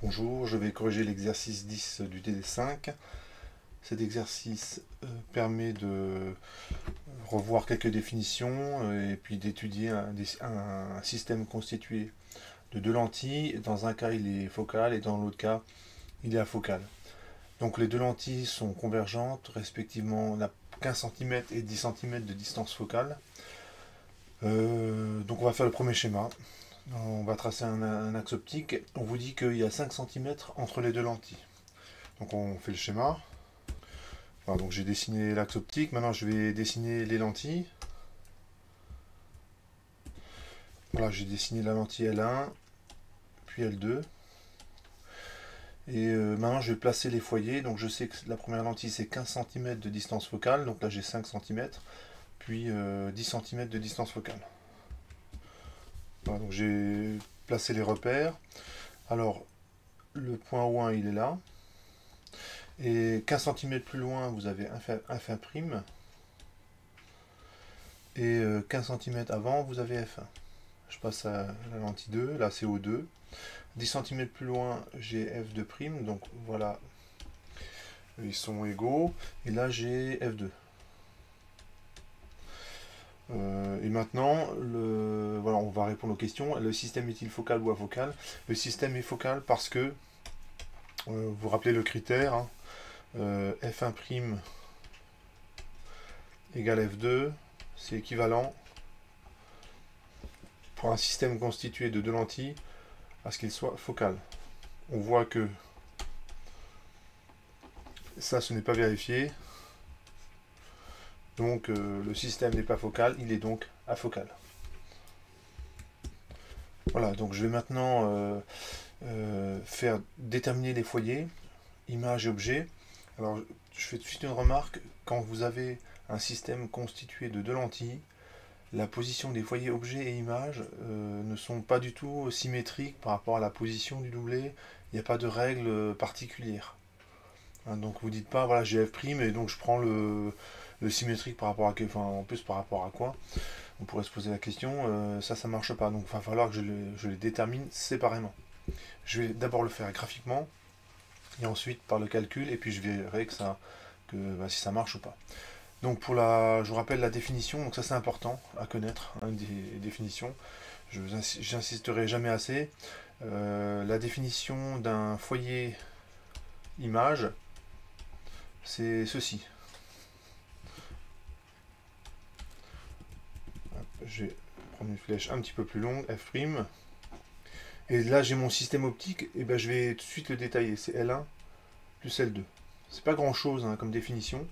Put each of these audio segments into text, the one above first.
Bonjour, je vais corriger l'exercice 10 du TD5. Cet exercice permet de revoir quelques définitions et puis d'étudier un système constitué de deux lentilles. Dans un cas, il est focal et dans l'autre cas, il est afocal. Donc les deux lentilles sont convergentes, respectivement on a 15 cm et 10 cm de distance focale. Donc on va faire le premier schéma. On va tracer un axe optique. On vous dit qu'il y a 5 cm entre les deux lentilles. Donc on fait le schéma. Voilà, donc j'ai dessiné l'axe optique. Maintenant je vais dessiner les lentilles. Voilà, j'ai dessiné la lentille L1, puis L2. Et maintenant je vais placer les foyers. Donc je sais que la première lentille c'est 15 cm de distance focale. Donc là j'ai 5 cm. Puis 10 cm de distance focale. Voilà, donc j'ai placé les repères. Alors le point O1 il est là. Et 15 cm plus loin, vous avez F1'. Et 15 cm avant, vous avez F1. Je passe à la lentille 2, là c'est O2. 10 cm plus loin, j'ai F2'. Donc voilà, ils sont égaux. Et là j'ai F2. Et maintenant, voilà, on va répondre aux questions. Le système est-il focal ou afocal? Le système est focal parce que, vous rappelez le critère, hein, F1' égale F2, c'est équivalent pour un système constitué de deux lentilles à ce qu'il soit focal. On voit que ça, ce n'est pas vérifié. Donc le système n'est pas focal, il est donc afocal. Voilà, donc je vais maintenant faire déterminer les foyers, image et objet. Alors je fais tout de suite une remarque, quand vous avez un système constitué de deux lentilles, la position des foyers objets et images ne sont pas du tout symétriques par rapport à la position du doublet. Il n'y a pas de règle particulière. Hein, donc vous dites pas, voilà, j'ai F' et donc je prends le symétrique par rapport à enfin, en plus par rapport à quoi. On pourrait se poser la question, ça marche pas. Donc il va falloir que je les détermine séparément. Je vais d'abord le faire graphiquement et ensuite par le calcul, et puis je verrai si ça marche ou pas. Donc je vous rappelle la définition, donc ça c'est important à connaître, hein, des définitions. J'insisterai jamais assez. La définition d'un foyer image, c'est ceci. Je vais prendre une flèche un petit peu plus longue, F'. Et là j'ai mon système optique, et ben je vais tout de suite le détailler. C'est L1 plus L2. C'est pas grand chose, hein, comme définition.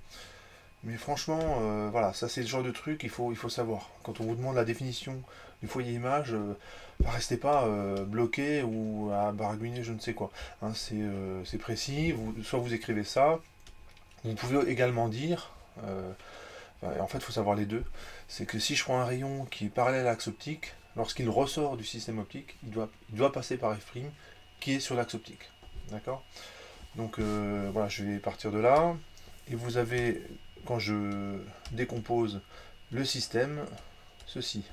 Mais franchement, voilà, ça c'est le genre de truc qu'il faut savoir. Quand on vous demande la définition du foyer image, restez pas bloqué ou à baragouiner je ne sais quoi. Hein, c'est précis, soit vous écrivez ça, vous pouvez également dire, en fait il faut savoir les deux, c'est que si je prends un rayon qui est parallèle à l'axe optique, lorsqu'il ressort du système optique, il doit passer par F' qui est sur l'axe optique. D'accord? Donc voilà, je vais partir de là. Et vous avez, quand je décompose le système, ceci.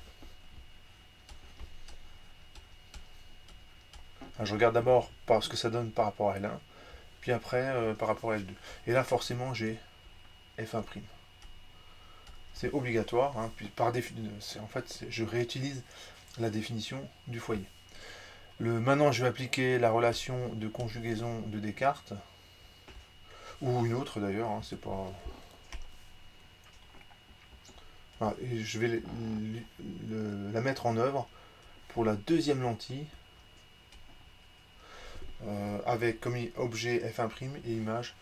Alors, je regarde d'abord ce que ça donne par rapport à L1, puis après par rapport à L2. Et là, forcément, j'ai F1'. C'est obligatoire, hein, puis en fait, je réutilise la définition du foyer. Maintenant, je vais appliquer la relation de conjugaison de Descartes, ou une autre d'ailleurs, hein, c'est pas... Voilà, et je vais la mettre en œuvre pour la deuxième lentille, avec comme objet F1' et image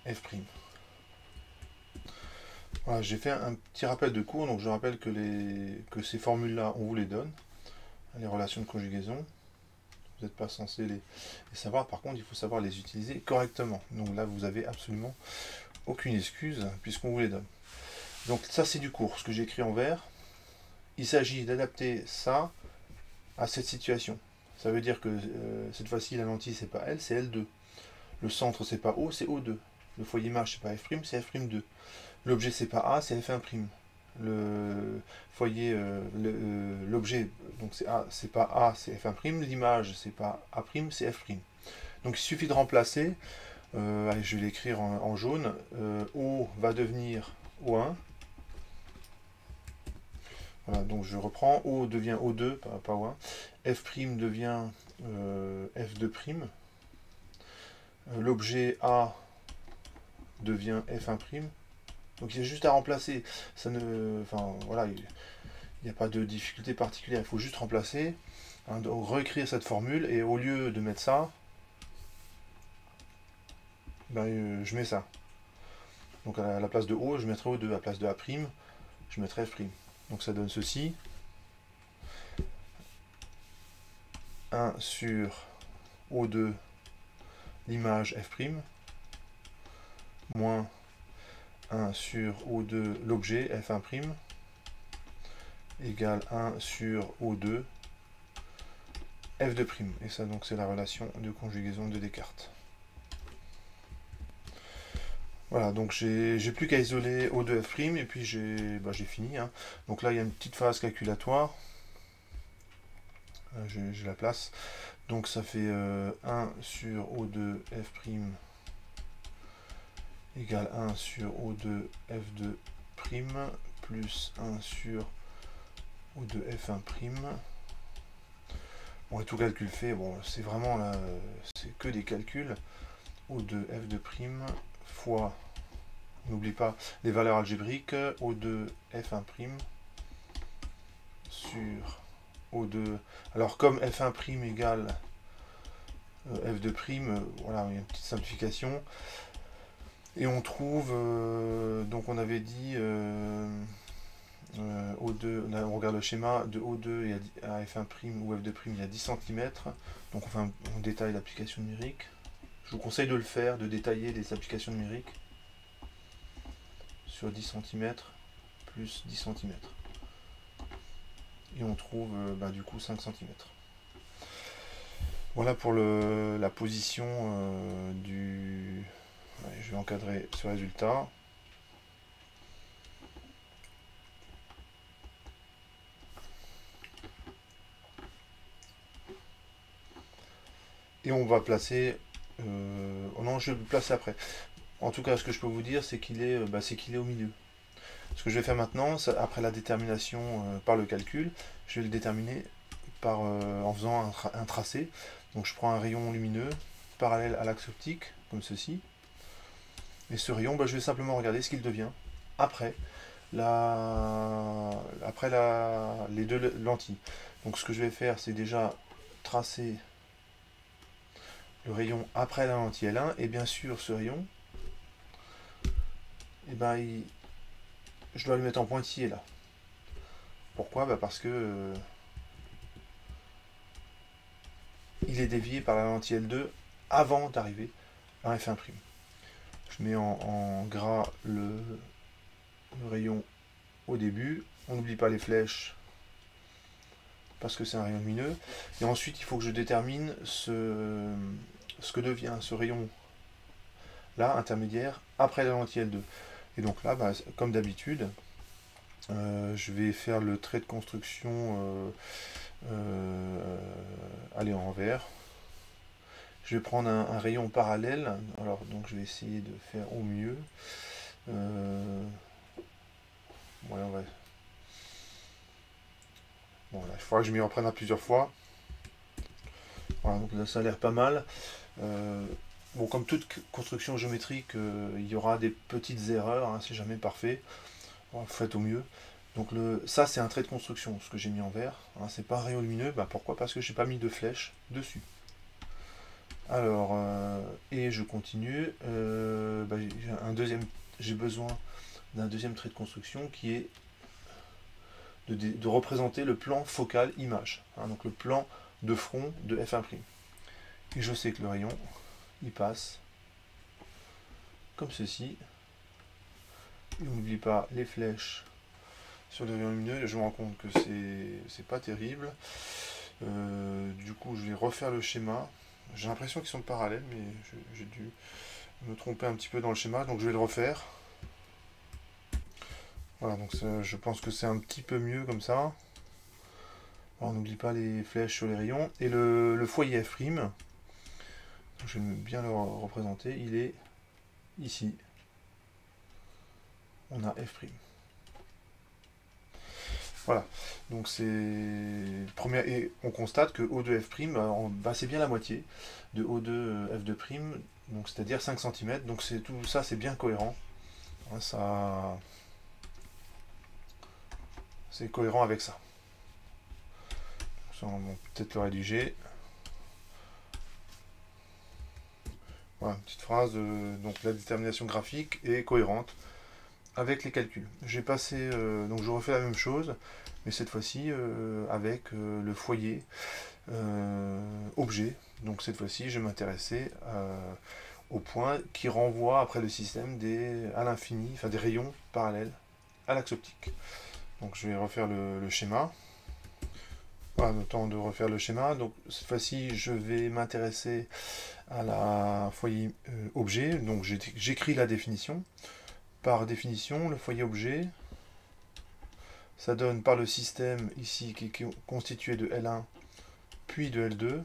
F'. Voilà, j'ai fait un petit rappel de cours, donc je rappelle que ces formules-là, on vous les donne, les relations de conjugaison. Vous n'êtes pas censé les savoir, par contre, il faut savoir les utiliser correctement. Donc là, vous n'avez absolument aucune excuse, puisqu'on vous les donne. Donc ça, c'est du cours, ce que j'ai écrit en vert. Il s'agit d'adapter ça à cette situation. Ça veut dire que cette fois-ci, la lentille, c'est pas L, c'est L2. Le centre, c'est pas O, c'est O2. Le foyer image, c'est pas F', c'est F'2. L'objet, c'est pas A, c'est F1'. le foyer, l'objet, donc c'est pas A, c'est F1', l'image, c'est pas A', c'est F'. Donc il suffit de remplacer, allez, je vais l'écrire en jaune, O va devenir O1. Voilà, donc je reprends, O devient O2, pas O1, F' devient F2', l'objet A devient F1', donc il y a juste à remplacer, ça ne, enfin voilà, il n'y a pas de difficulté particulière, il faut juste remplacer, hein, donc réécrire cette formule, et au lieu de mettre ça, ben, je mets ça. Donc à la place de O, je mettrai O2, à la place de A', je mettrai F'. Donc ça donne ceci. 1 sur O2, l'image F', moins 1 sur O2, l'objet F1', égale 1 sur O2, F2'. Et ça, donc, c'est la relation de conjugaison de Descartes. Voilà, donc j'ai plus qu'à isoler O2, F', et puis j'ai fini. Hein. Donc là, il y a une petite phase calculatoire. J'ai la place. Donc ça fait 1 sur O2 F' égale 1 sur O2 F2' plus 1 sur O2 F1'. Bon, et tout calcul fait, bon, c'est vraiment là, c'est que des calculs. O2 F2' fois, n'oublie pas les valeurs algébriques, O2 F1' sur O2. Alors comme F1' égale F2', voilà, il y a une petite simplification. Et on trouve, donc on avait dit O2, on regarde le schéma, de O2 et à F1' ou F2', il y a 10 cm. Donc on détaille l'application numérique. Je vous conseille de le faire, de détailler les applications numériques sur 10 cm plus 10 cm. Et on trouve du coup 5 cm. Voilà pour la position du... Ouais, je vais encadrer ce résultat. Et on va placer... oh non, je vais le placer après. En tout cas, ce que je peux vous dire, c'est qu'il est, au milieu. Ce que je vais faire maintenant, après la détermination par le calcul, je vais le déterminer en faisant un tracé. Donc je prends un rayon lumineux parallèle à l'axe optique, comme ceci. Et ce rayon, je vais simplement regarder ce qu'il devient après les deux lentilles. Donc ce que je vais faire, c'est déjà tracer le rayon après la lentille L1, et bien sûr ce rayon, je dois le mettre en pointillé là. Pourquoi? Parce que il est dévié par la lentille L2 avant d'arriver à F1'. Je mets en gras le rayon au début. On n'oublie pas les flèches parce que c'est un rayon lumineux. Et ensuite, il faut que je détermine ce que devient ce rayon là, intermédiaire, après la lentille L2. Et donc là, comme d'habitude, je vais faire le trait de construction aller en vert. Je vais prendre un rayon parallèle. Alors, donc je vais essayer de faire au mieux. Ouais, on va... Bon, là, il faudra que je m'y reprenne à plusieurs fois. Voilà, donc là, ça a l'air pas mal. Bon, comme toute construction géométrique, il y aura des petites erreurs, hein, c'est jamais parfait. Bon, faites au mieux. Donc ça, c'est un trait de construction, ce que j'ai mis en vert. Hein, c'est pas un rayon lumineux. Pourquoi? Parce que j'ai pas mis de flèche dessus. Alors, et je continue. J'ai besoin d'un deuxième trait de construction qui est de représenter le plan focal image. Hein, donc le plan de front de F1'. Et je sais que le rayon, il passe comme ceci. Et on n'oublie pas les flèches sur le rayon lumineux. Et je me rends compte que c'est pas terrible. Du coup, je vais refaire le schéma. J'ai l'impression qu'ils sont parallèles, mais j'ai dû me tromper un petit peu dans le schéma, donc je vais le refaire. Voilà, donc je pense que c'est un petit peu mieux comme ça. Alors, on n'oublie pas les flèches sur les rayons. Et le foyer F', je vais bien le représenter, il est ici. On a F'. Voilà, donc et on constate que O2F', bah, c'est bien la moitié de O2F2', donc c'est-à-dire 5 cm, donc tout ça c'est bien cohérent. Hein, c'est cohérent avec ça. On va peut-être le rédiger. Voilà, une petite phrase, donc la détermination graphique est cohérente avec les calculs. J'ai passé, donc je refais la même chose, mais cette fois-ci avec le foyer objet. Donc cette fois-ci, je m'intéressais au point qui renvoie après le système à l'infini, enfin des rayons parallèles à l'axe optique. Donc je vais refaire le schéma. Voilà, le temps de refaire le schéma. Donc cette fois-ci, je vais m'intéresser à la foyer objet. Donc j'écris la définition. Par définition, le foyer objet, ça donne par le système ici qui est constitué de L1 puis de L2,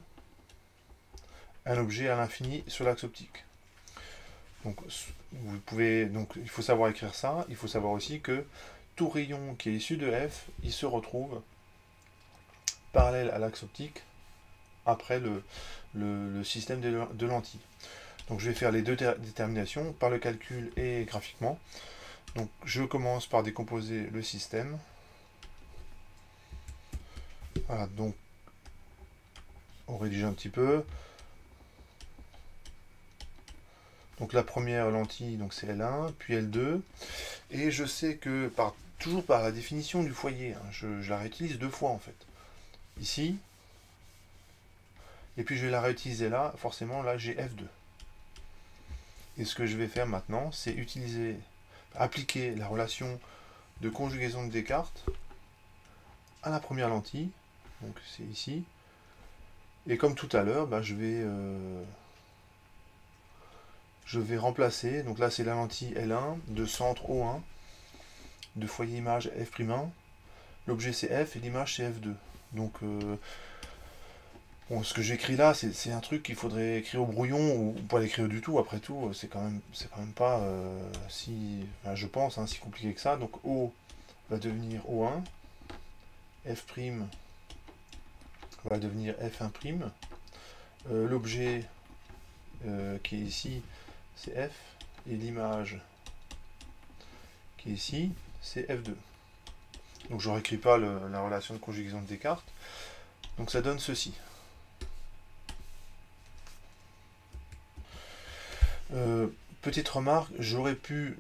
un objet à l'infini sur l'axe optique. Donc, il faut savoir écrire ça. Il faut savoir aussi que tout rayon qui est issu de F, il se retrouve parallèle à l'axe optique après le système de lentilles. Donc je vais faire les deux déterminations par le calcul et graphiquement. Donc je commence par décomposer le système. Voilà, donc on rédige un petit peu. Donc la première lentille, donc c'est L1, puis L2. Et je sais que toujours par la définition du foyer, hein, je la réutilise deux fois en fait. Ici, et puis je vais la réutiliser là, forcément là j'ai F2. Et ce que je vais faire maintenant, c'est appliquer la relation de conjugaison de Descartes à la première lentille, donc c'est ici. Et comme tout à l'heure, bah, je vais remplacer, donc là c'est la lentille L1 de centre O1, de foyer image F'1, l'objet c'est F et l'image c'est F2. Donc bon, ce que j'écris là, c'est un truc qu'il faudrait écrire au brouillon ou pas l'écrire du tout. Après tout, c'est quand même pas enfin, je pense, hein, si compliqué que ça. Donc O va devenir O1, F' va devenir F1'. L'objet qui est ici, c'est F, et l'image qui est ici, c'est F2. Donc je ne réécris pas la relation de conjugaison de Descartes. Donc ça donne ceci. Petite remarque,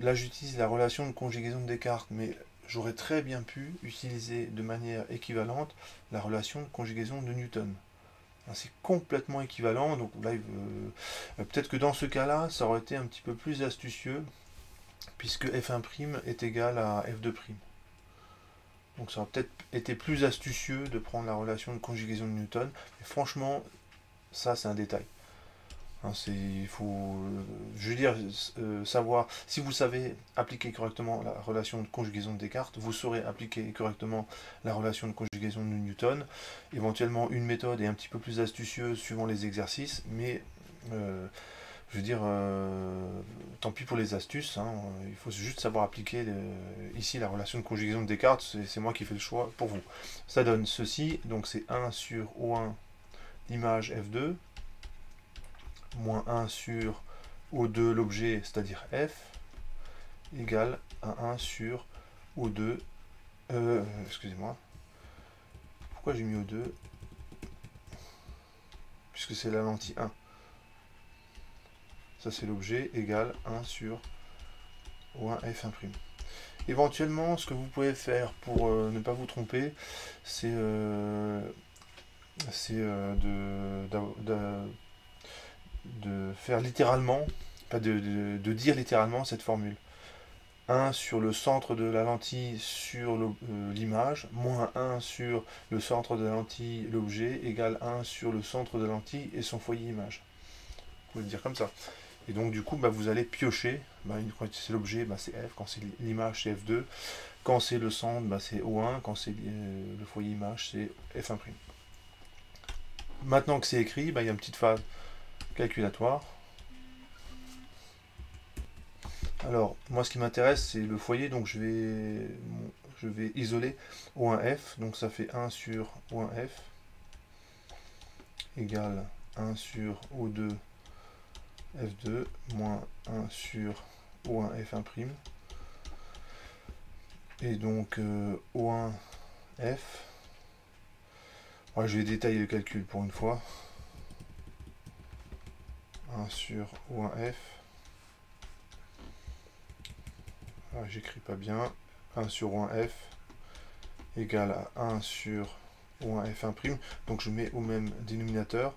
là j'utilise la relation de conjugaison de Descartes, mais j'aurais très bien pu utiliser de manière équivalente la relation de conjugaison de Newton. C'est complètement équivalent, donc là, peut-être que dans ce cas-là, ça aurait été un petit peu plus astucieux, puisque F1' est égal à F2'. Donc ça aurait peut-être été plus astucieux de prendre la relation de conjugaison de Newton, mais franchement, ça c'est un détail. Hein, il faut, je veux dire, savoir, si vous savez appliquer correctement la relation de conjugaison de Descartes, vous saurez appliquer correctement la relation de conjugaison de Newton. Éventuellement, une méthode est un petit peu plus astucieuse suivant les exercices, mais je veux dire, tant pis pour les astuces, hein, il faut juste savoir appliquer ici la relation de conjugaison de Descartes, c'est moi qui fais le choix pour vous. Ça donne ceci, donc c'est 1 sur O1 l'image F2, moins 1 sur O2 l'objet, c'est-à-dire F, égale à 1 sur O2, excusez-moi, pourquoi j'ai mis O2 puisque c'est la lentille 1. Ça c'est l'objet, égale 1 sur O1 F1'. Éventuellement, ce que vous pouvez faire pour ne pas vous tromper, c'est de faire littéralement, pas de dire littéralement cette formule. 1 sur le centre de la lentille sur l'image, moins 1 sur le centre de la lentille, l'objet, égale 1 sur le centre de la lentille et son foyer image. Vous pouvez le dire comme ça. Et donc du coup, bah, vous allez piocher. Bah, quand c'est l'objet, bah, c'est F. Quand c'est l'image, c'est F2. Quand c'est le centre, bah, c'est O1. Quand c'est le foyer image, c'est F1'. Maintenant que c'est écrit, bah, il y a une petite phase calculatoire. Alors, moi, ce qui m'intéresse, c'est le foyer. Donc, je vais isoler O1F. Donc, ça fait 1 sur O1F égale 1 sur O2 F2 moins 1 sur O1 F1'. Et donc O1 F. Ouais, je vais détailler le calcul pour une fois. 1 sur O1 F. Ah, j'écris pas bien. 1 sur O1 F égale à 1 sur O1 F1'. Donc je mets au même dénominateur.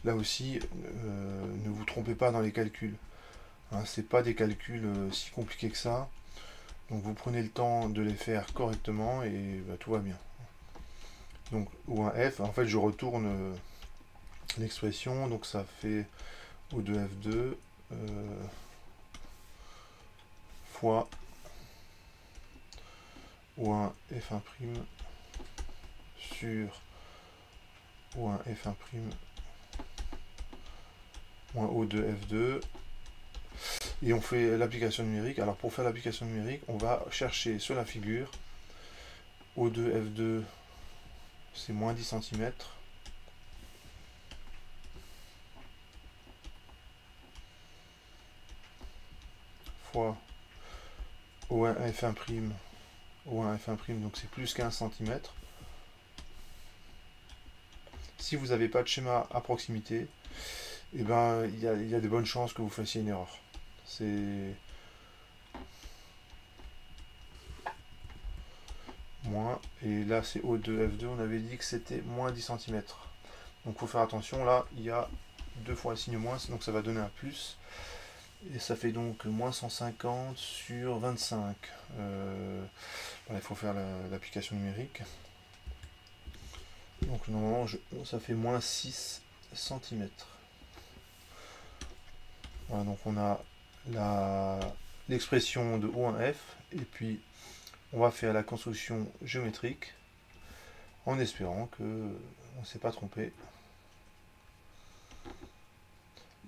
Là aussi, ne vous trompez pas dans les calculs. Hein, c'est pas des calculs si compliqués que ça. Donc vous prenez le temps de les faire correctement et bah, tout va bien. Donc O1F, en fait je retourne l'expression, donc ça fait O2F2 fois O1 F1' sur O1 F1' moins O2 F2. Et on fait l'application numérique. Alors pour faire l'application numérique, on va chercher sur la figure O2 F2, c'est moins 10 cm. Fois O1 F1', O1 F1', donc c'est plus 15 cm. Si vous n'avez pas de schéma à proximité, et ben il y a de bonnes chances que vous fassiez une erreur. C'est moins, et là c'est O2 F2, on avait dit que c'était moins 10 cm. Donc il faut faire attention, là il y a deux fois un signe moins, donc ça va donner un plus. Et ça fait donc moins 150 sur 25. Il faut faire l'application numérique. Donc normalement ça fait moins 6 cm. Voilà, donc on a l'expression de O1F et puis on va faire la construction géométrique en espérant que on ne s'est pas trompé.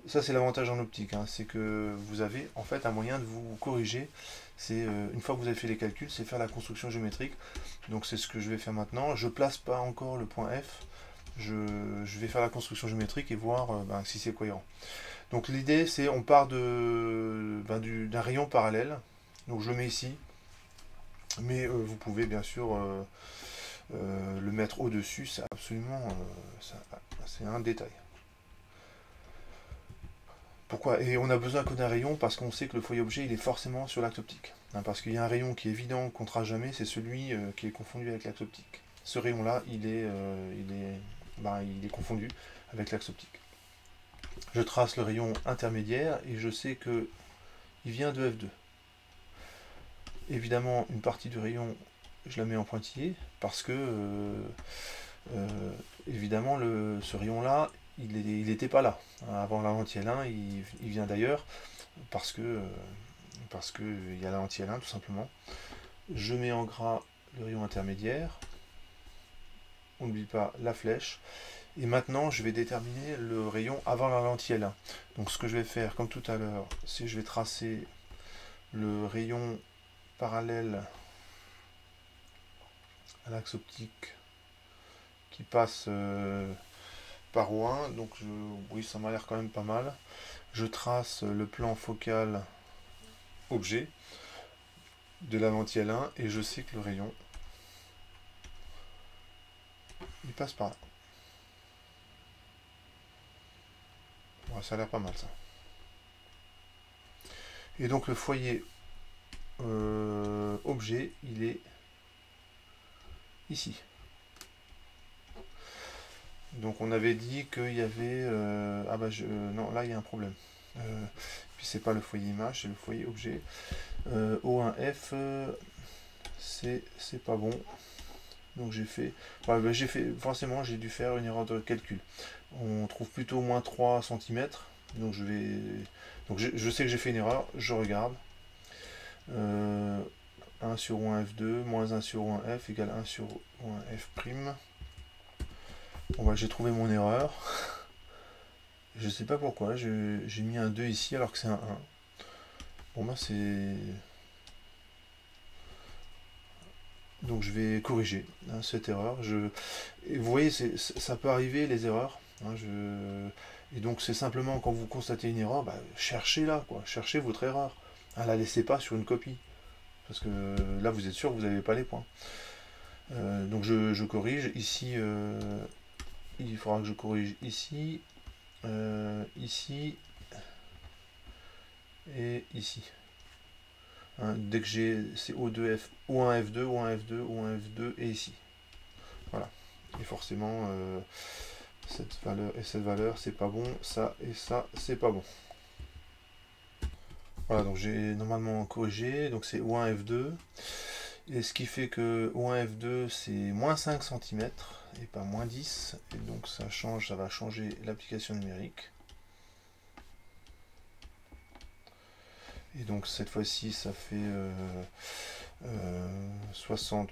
Ça c'est l'avantage en optique, hein, c'est que vous avez en fait un moyen de vous corriger. C'est une fois que vous avez fait les calculs, c'est faire la construction géométrique. Donc c'est ce que je vais faire maintenant. Je place pas encore le point F. Je vais faire la construction géométrique et voir si c'est cohérent. Donc l'idée c'est on part d'un rayon parallèle. Donc je le mets ici. Mais vous pouvez bien sûr le mettre au-dessus. C'est absolument c'est un détail. Pourquoi? Et on a besoin que d'un rayon parce qu'on sait que le foyer objet il est forcément sur l'axe optique. Hein, parce qu'il y a un rayon qui est évident qu'on ne trace jamais, c'est celui qui est confondu avec l'axe optique. Ce rayon-là, il est confondu avec l'axe optique. Je trace le rayon intermédiaire et je sais que il vient de F2. Évidemment, une partie du rayon, je la mets en pointillé parce que évidemment ce rayon-là, il n'était pas là. Avant la lentille L1, il vient d'ailleurs parce que il y a la lentille L1 tout simplement. Je mets en gras le rayon intermédiaire. On n'oublie pas la flèche. Et maintenant, je vais déterminer le rayon avant la lentille L1. Donc ce que je vais faire, comme tout à l'heure, c'est que je vais tracer le rayon parallèle à l'axe optique qui passe par O1. Donc oui, ça m'a l'air quand même pas mal. Je trace le plan focal objet de la lentille L1 et je sais que le rayon il passe par là. Ouais, ça a l'air pas mal ça. Et donc le foyer objet, il est ici. Donc on avait dit qu'il y avait... non, là il y a un problème. Puis c'est pas le foyer image, c'est le foyer objet. O1F, c'est pas bon. Donc forcément j'ai dû faire une erreur de calcul. On trouve plutôt moins 3 cm. Donc je sais que j'ai fait une erreur, je regarde. 1 sur O1F2 moins 1 sur O1F égale 1 sur O1F'. Bon bah j'ai trouvé mon erreur. Je sais pas pourquoi, j'ai mis un 2 ici alors que c'est un 1. Bon bah c'est... Donc je vais corriger hein, cette erreur. Et vous voyez, ça peut arriver les erreurs. Hein, et donc c'est simplement quand vous constatez une erreur, bah, cherchez-la, quoi. Cherchez votre erreur. Ne la laissez pas sur une copie. Parce que là vous êtes sûr que vous n'avez pas les points. Donc je corrige. Ici, il faudra que je corrige ici, ici et ici. Hein, dès que j'ai c'est O2F, O1F2, O1F2, O1F2 et ici. Voilà. Et forcément, cette valeur et cette valeur, c'est pas bon. Ça et ça, c'est pas bon. Voilà, donc j'ai normalement corrigé. Donc c'est O1F2. Et ce qui fait que O1F2, c'est moins 5 cm et pas moins 10. Et donc ça change, ça va changer l'application numérique. Et donc cette fois-ci, ça fait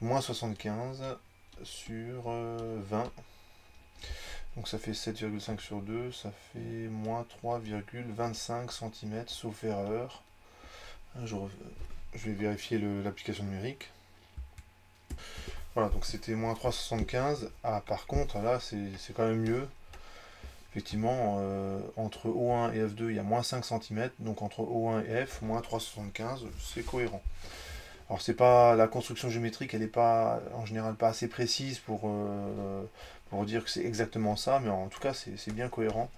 moins 75 sur 20. Donc ça fait 7,5 sur 2, ça fait moins 3,25 cm sauf erreur. Je vais vérifier l'application numérique. Voilà, donc c'était moins 3,75. Ah, par contre, là, c'est quand même mieux. Effectivement, entre O1 et F2, il y a moins 5 cm. Donc entre O1 et F, moins 3,75, c'est cohérent. Alors c'est pas la construction géométrique, elle n'est pas en général pas assez précise pour dire que c'est exactement ça, mais en tout cas c'est bien cohérent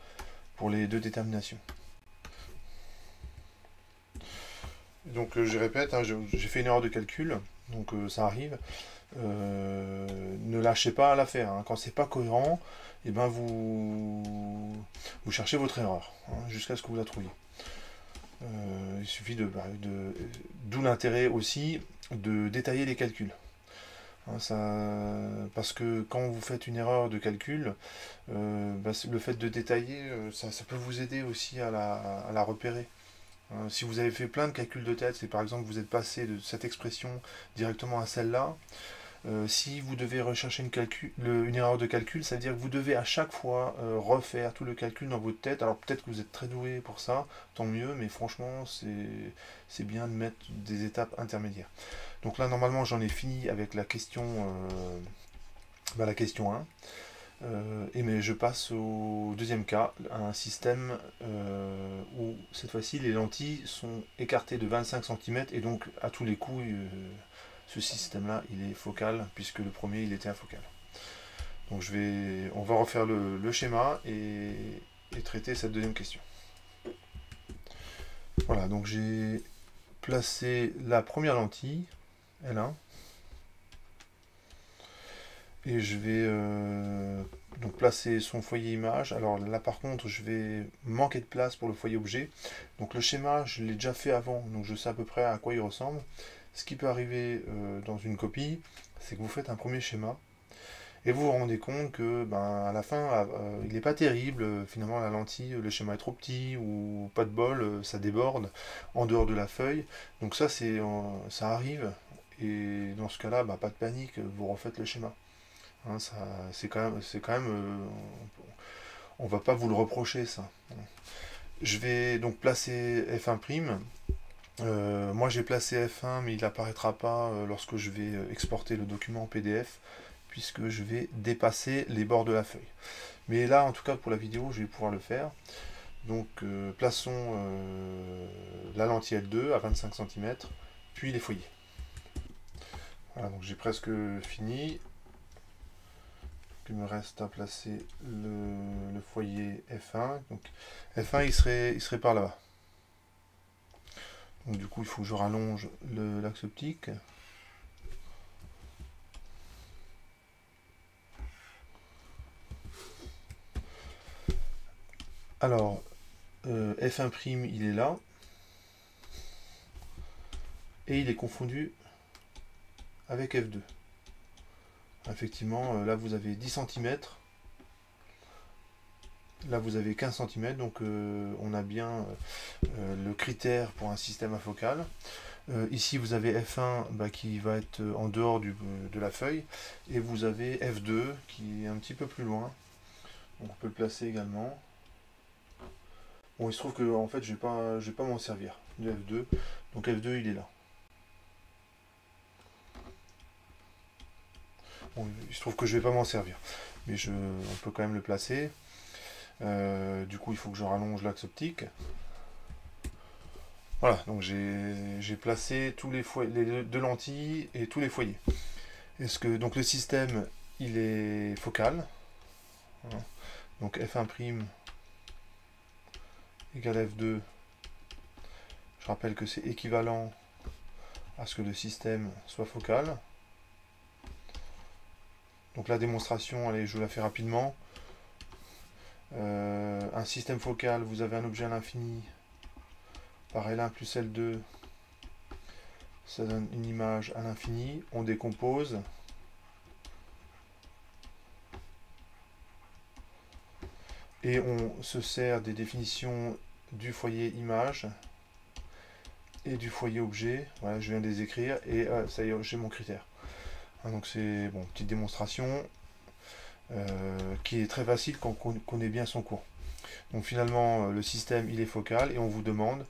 pour les deux déterminations. Donc je répète, hein, j'ai fait une erreur de calcul, donc ça arrive. Ne lâchez pas à l'affaire. Hein. Quand c'est pas cohérent, et ben vous cherchez votre erreur hein, jusqu'à ce que vous la trouviez. Il suffit d'où l'intérêt aussi de détailler les calculs. Hein, parce que quand vous faites une erreur de calcul, le fait de détailler, ça peut vous aider aussi à la repérer. Hein, si vous avez fait plein de calculs de tête, c'est par exemple vous êtes passé de cette expression directement à celle-là, si vous devez rechercher une erreur de calcul, ça veut dire que vous devez à chaque fois refaire tout le calcul dans votre tête. Alors peut-être que vous êtes très doué pour ça, tant mieux, mais franchement, c'est bien de mettre des étapes intermédiaires. Donc là, normalement, j'en ai fini avec la question 1. Mais je passe au deuxième cas, un système où cette fois-ci les lentilles sont écartées de 25 cm et donc à tous les coups ce système-là, il est focal, puisque le premier, il était afocal. Donc on va refaire le schéma et traiter cette deuxième question. Voilà, donc j'ai placé la première lentille, L1, et je vais donc placer son foyer image. Alors là par contre je vais manquer de place pour le foyer objet. Donc le schéma je l'ai déjà fait avant, donc je sais à peu près à quoi il ressemble. Ce qui peut arriver dans une copie, c'est que vous faites un premier schéma et vous vous rendez compte que à la fin il n'est pas terrible, finalement la lentille, le schéma est trop petit ou pas de bol, ça déborde en dehors de la feuille. Donc ça ça arrive et dans ce cas-là, pas de panique, vous refaites le schéma. Hein, c'est quand même on va pas vous le reprocher ça. Je vais donc placer F1'. Moi j'ai placé F1 mais il n'apparaîtra pas lorsque je vais exporter le document en PDF puisque je vais dépasser les bords de la feuille. Mais là en tout cas pour la vidéo je vais pouvoir le faire. Donc plaçons la lentille L2 à 25 cm puis les foyers. Voilà, donc j'ai presque fini. Il me reste à placer le foyer F1. Donc F1 il serait par là-bas. Donc du coup il faut que je rallonge l'axe optique. Alors F1' il est là. Et il est confondu avec F2. Effectivement, là vous avez 10 cm. Là, vous avez 15 cm, donc on a bien le critère pour un système afocal. Ici, vous avez F1 qui va être en dehors de la feuille, et vous avez F2 qui est un petit peu plus loin. Donc on peut le placer également. Bon, il se trouve que en fait, je vais pas m'en servir de F2. Donc F2, il est là. Bon, il se trouve que je vais pas m'en servir, mais on peut quand même le placer. Du coup, il faut que je rallonge l'axe optique. Voilà, donc j'ai placé tous les deux lentilles et tous les foyers. Donc le système, il est focal. Voilà. Donc F1' égale F2. Je rappelle que c'est équivalent à ce que le système soit focal. Donc la démonstration, allez, je vous la fais rapidement. Un système focal, vous avez un objet à l'infini par L1 plus L2, ça donne une image à l'infini. On décompose. Et on se sert des définitions du foyer image et du foyer objet. Voilà, je viens de les écrire et ça y est, j'ai mon critère. Donc c'est bon, petite démonstration qui est très facile quand on connaît bien son cours. Donc finalement, le système il est focal et on vous demande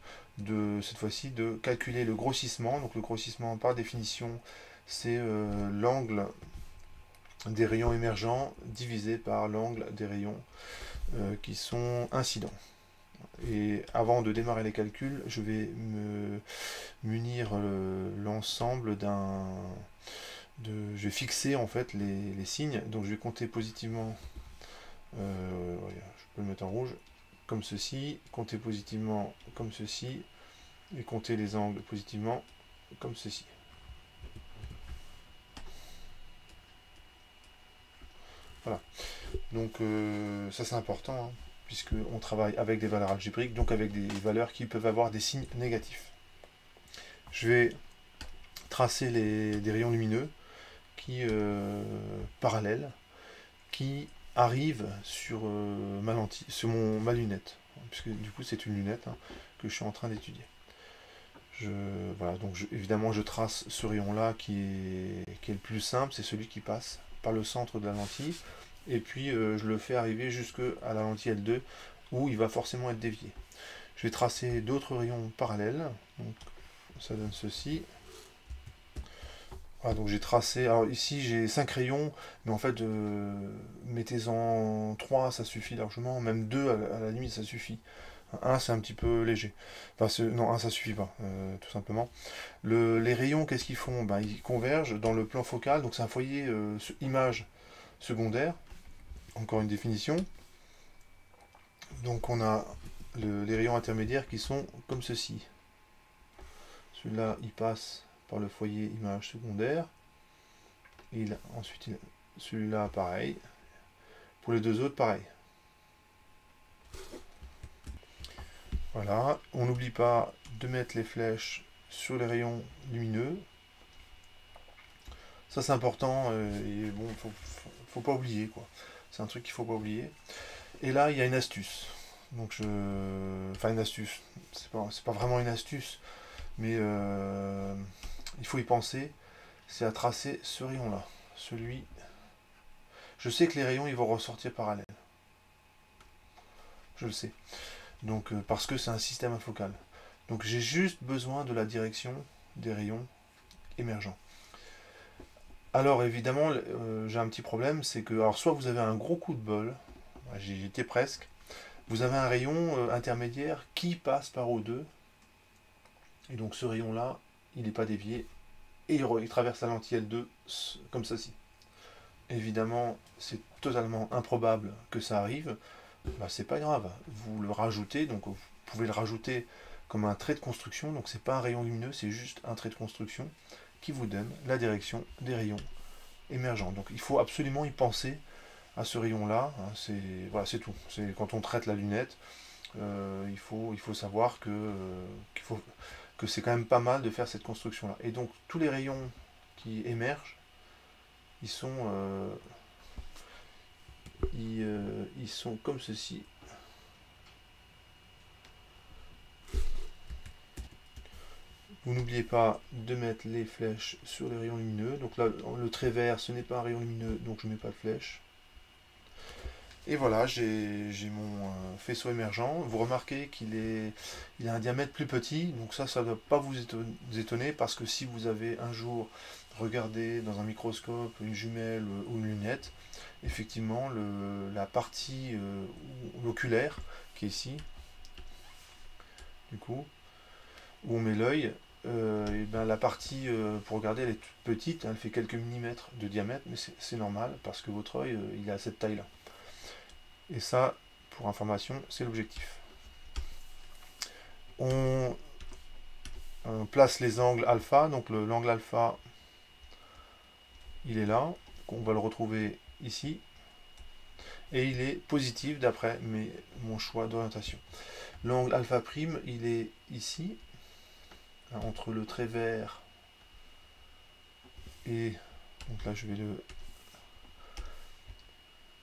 cette fois-ci de calculer le grossissement. Donc le grossissement par définition, c'est l'angle des rayons émergents divisé par l'angle des rayons qui sont incidents. Et avant de démarrer les calculs, je vais me munir l'ensemble je vais fixer en fait les signes. Donc je vais compter positivement, je peux le mettre en rouge, comme ceci, compter positivement comme ceci, et compter les angles positivement comme ceci. Voilà. Donc ça c'est important, hein, puisqu'on travaille avec des valeurs algébriques, donc avec des valeurs qui peuvent avoir des signes négatifs. Je vais tracer des rayons lumineux parallèles qui arrivent sur ma lentille, sur ma lunette, puisque du coup c'est une lunette que je suis en train d'étudier. Voilà, donc évidemment je trace ce rayon là qui est le plus simple, c'est celui qui passe par le centre de la lentille, et puis je le fais arriver jusqu'à la lentille L2 où il va forcément être dévié. Je vais tracer d'autres rayons parallèles, donc ça donne ceci. Voilà, donc j'ai tracé, alors ici j'ai 5 rayons, mais en fait mettez-en 3, ça suffit largement, même 2 à la limite ça suffit. Un c'est un petit peu léger. Enfin, non, un ça suffit pas, tout simplement. Les rayons, qu'est-ce qu'ils font? Ils convergent dans le plan focal, donc c'est un foyer image secondaire. Encore une définition. Donc on a les rayons intermédiaires qui sont comme ceci. Celui-là, il passe par le foyer image secondaire. Ensuite, celui-là, pareil. Pour les deux autres, pareil. Voilà, on n'oublie pas de mettre les flèches sur les rayons lumineux. Ça c'est important et bon, faut pas oublier quoi. C'est un truc qu'il faut pas oublier. Et là il y a une astuce. Donc enfin une astuce, c'est pas vraiment une astuce, mais il faut y penser. C'est à tracer ce rayon là, celui. Je sais que les rayons ils vont ressortir parallèles. Je le sais. Donc parce que c'est un système afocal. Donc j'ai juste besoin de la direction des rayons émergents. Alors évidemment, j'ai un petit problème, c'est que alors soit vous avez un gros coup de bol, j'y étais presque, vous avez un rayon intermédiaire qui passe par O2, et donc ce rayon-là, il n'est pas dévié, et il traverse la lentille L2 comme ceci. Évidemment, c'est totalement improbable que ça arrive, c'est pas grave, vous le rajoutez, donc vous pouvez le rajouter comme un trait de construction, donc c'est pas un rayon lumineux, c'est juste un trait de construction qui vous donne la direction des rayons émergents. Donc il faut absolument y penser à ce rayon-là, voilà, c'est tout. Quand on traite la lunette, il faut savoir que c'est quand même pas mal de faire cette construction-là. Et donc tous les rayons qui émergent, ils sont comme ceci. Vous n'oubliez pas de mettre les flèches sur les rayons lumineux. Donc là, le trait vert, ce n'est pas un rayon lumineux, donc je ne mets pas de flèche. Et voilà, j'ai mon faisceau émergent. Vous remarquez il a un diamètre plus petit, donc ça ne doit pas vous étonner, parce que si vous avez un jour regardé dans un microscope une jumelle ou une lunette, effectivement, la partie oculaire, qui est ici, du coup, où on met l'œil, et ben la partie pour regarder, elle est toute petite, hein, elle fait quelques millimètres de diamètre, mais c'est normal, parce que votre œil, il a cette taille-là. Et ça, pour information, c'est l'objectif. On place les angles alpha, donc l'angle alpha, il est là, on va le retrouver ici, et il est positif d'après mon choix d'orientation. L'angle alpha prime, il est ici, hein, entre le trait vert et, donc là je vais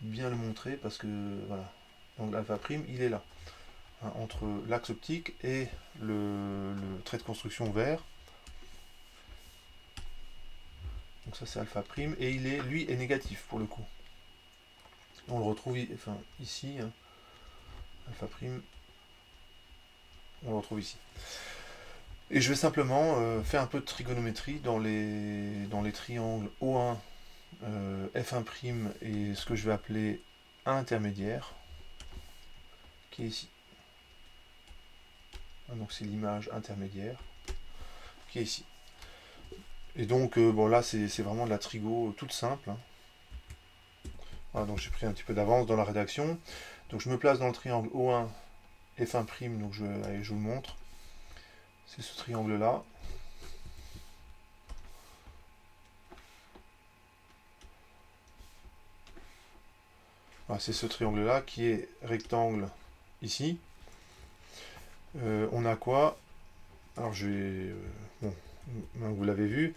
bien le montrer, parce que voilà, l'angle alpha prime, il est là, hein, entre l'axe optique et le trait de construction vert. Donc ça c'est alpha prime, et lui est négatif pour le coup. On le retrouve ici, hein, alpha prime, on le retrouve ici. Et je vais simplement faire un peu de trigonométrie dans les triangles O1, F1' et ce que je vais appeler A intermédiaire, qui est ici. Donc c'est l'image intermédiaire qui est ici. Et donc bon, là c'est vraiment de la trigo toute simple, hein. Voilà, donc j'ai pris un petit peu d'avance dans la rédaction. Donc je me place dans le triangle O1 F1', donc allez, je vous le montre. C'est ce triangle là. Voilà, c'est ce triangle là qui est rectangle ici. On a quoi? Alors je vais... bon, vous l'avez vu.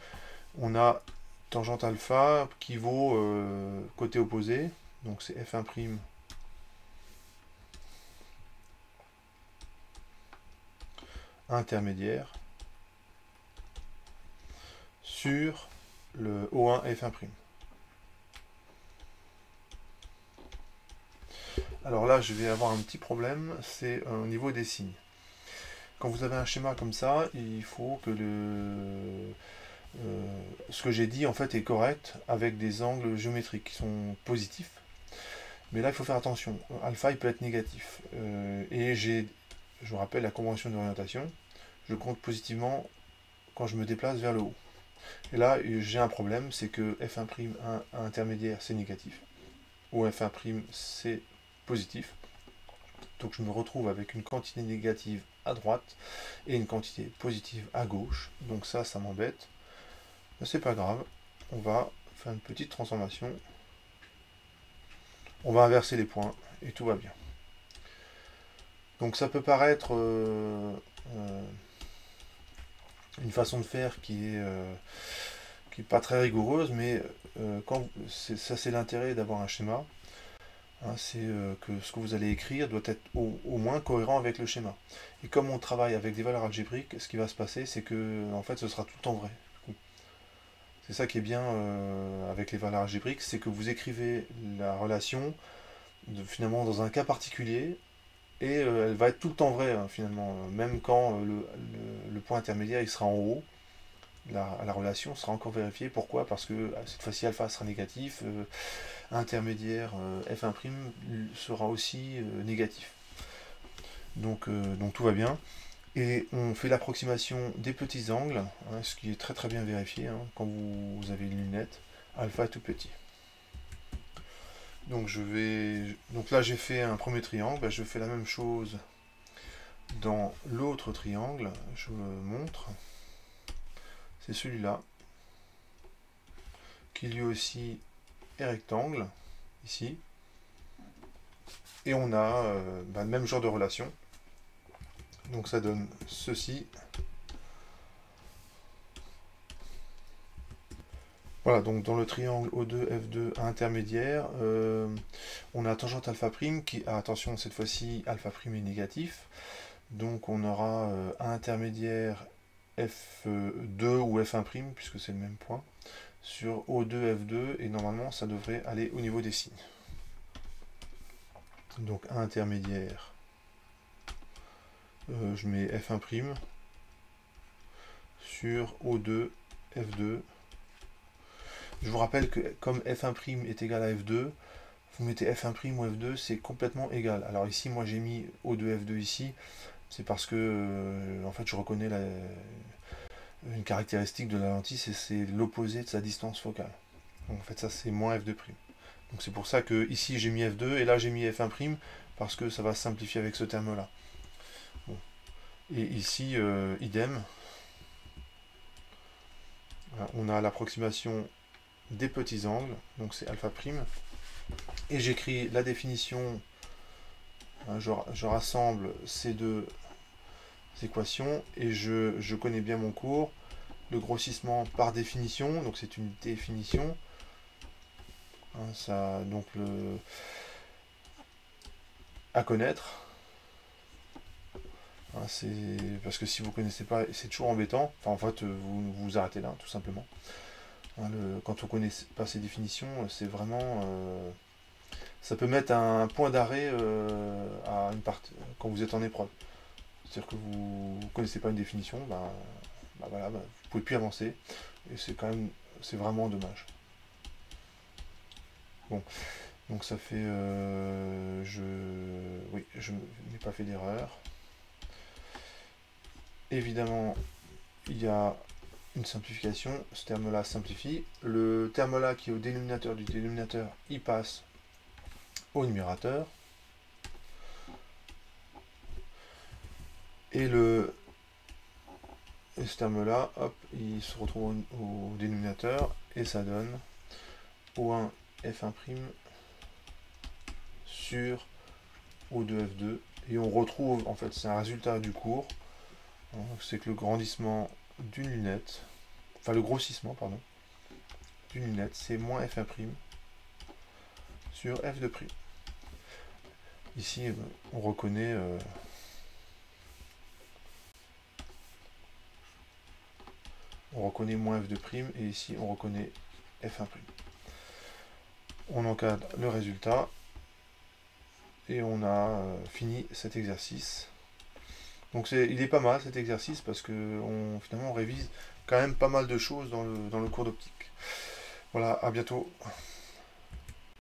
On a tangente alpha qui vaut côté opposé. Donc c'est F1' intermédiaire sur le O1 F1'. Alors là, je vais avoir un petit problème, c'est au niveau des signes. Quand vous avez un schéma comme ça, il faut que ce que j'ai dit en fait est correct avec des angles géométriques qui sont positifs. Mais là, il faut faire attention. Alpha, il peut être négatif. Et je vous rappelle la convention d'orientation. Je compte positivement quand je me déplace vers le haut. Et là, j'ai un problème, c'est que F1' intermédiaire, c'est négatif. Ou F1' c'est positif. Donc je me retrouve avec une quantité négative à droite et une quantité positive à gauche. Donc ça m'embête. Mais c'est pas grave. On va faire une petite transformation. On va inverser les points et tout va bien. Donc ça peut paraître une façon de faire qui est pas très rigoureuse, mais ça c'est l'intérêt d'avoir un schéma. Hein, c'est que ce que vous allez écrire doit être au moins cohérent avec le schéma. Et comme on travaille avec des valeurs algébriques, ce qui va se passer, c'est que en fait ce sera tout le temps vrai. C'est ça qui est bien avec les valeurs algébriques, c'est que vous écrivez la relation finalement dans un cas particulier, et elle va être tout le temps vraie, hein, finalement. Même quand le point intermédiaire il sera en haut, la relation sera encore vérifiée. Pourquoi? Parce que cette fois-ci alpha sera négatif, intermédiaire F1' sera aussi négatif. Donc tout va bien. Et on fait l'approximation des petits angles, hein, ce qui est très très bien vérifié, hein, quand vous avez une lunette. Alpha est tout petit. Donc là j'ai fait un premier triangle, je fais la même chose dans l'autre triangle, je vous montre. C'est celui-là, qui lui aussi est rectangle, ici. Et on a le même genre de relation. Donc ça donne ceci. Voilà, donc dans le triangle O2, F2 intermédiaire, on a tangente alpha' qui, attention, cette fois-ci, alpha' est négatif. Donc on aura A intermédiaire F2 ou F1', puisque c'est le même point, sur O2, F2, et normalement ça devrait aller au niveau des signes. Donc à intermédiaire, je mets F1' sur O2, F2. Je vous rappelle que comme F1' est égal à F2, vous mettez F1' ou F2, c'est complètement égal. Alors ici, moi j'ai mis O2, F2 ici, c'est parce que en fait je reconnais une caractéristique de la lentille, c'est l'opposé de sa distance focale. Donc en fait ça c'est moins F2'. Donc c'est pour ça que ici j'ai mis F2 et là j'ai mis F1', parce que ça va se simplifier avec ce terme là. Bon. Et ici idem, voilà, on a l'approximation des petits angles, donc c'est alpha', et j'écris la définition, je rassemble ces deux équations, et je connais bien mon cours. Le grossissement par définition, donc c'est une définition, ça, donc à connaître, c'est parce que si vous ne connaissez pas, c'est toujours embêtant, enfin en fait vous vous arrêtez là tout simplement. Quand on ne connaît pas ces définitions, c'est vraiment ça peut mettre un point d'arrêt à une partie quand vous êtes en épreuve. C'est-à-dire que vous ne connaissez pas une définition, voilà, vous ne pouvez plus avancer, et c'est vraiment dommage. Bon, donc ça fait, oui, je n'ai pas fait d'erreur. Évidemment, il y a une simplification, ce terme-là simplifie. Le terme-là qui est au dénominateur du dénominateur, il passe au numérateur. Et ce terme-là, hop, il se retrouve au dénominateur, et ça donne O1 F1' sur O2 F2. Et on retrouve, en fait, c'est un résultat du cours, c'est que le grandissement d'une lunette, enfin le grossissement, pardon, d'une lunette, c'est moins F1' sur F2'. Ici, on reconnaît moins F2', et ici on reconnaît F1'. On encadre le résultat, et on a fini cet exercice. Donc il est pas mal cet exercice, parce que finalement on révise quand même pas mal de choses dans le cours d'optique. Voilà, à bientôt.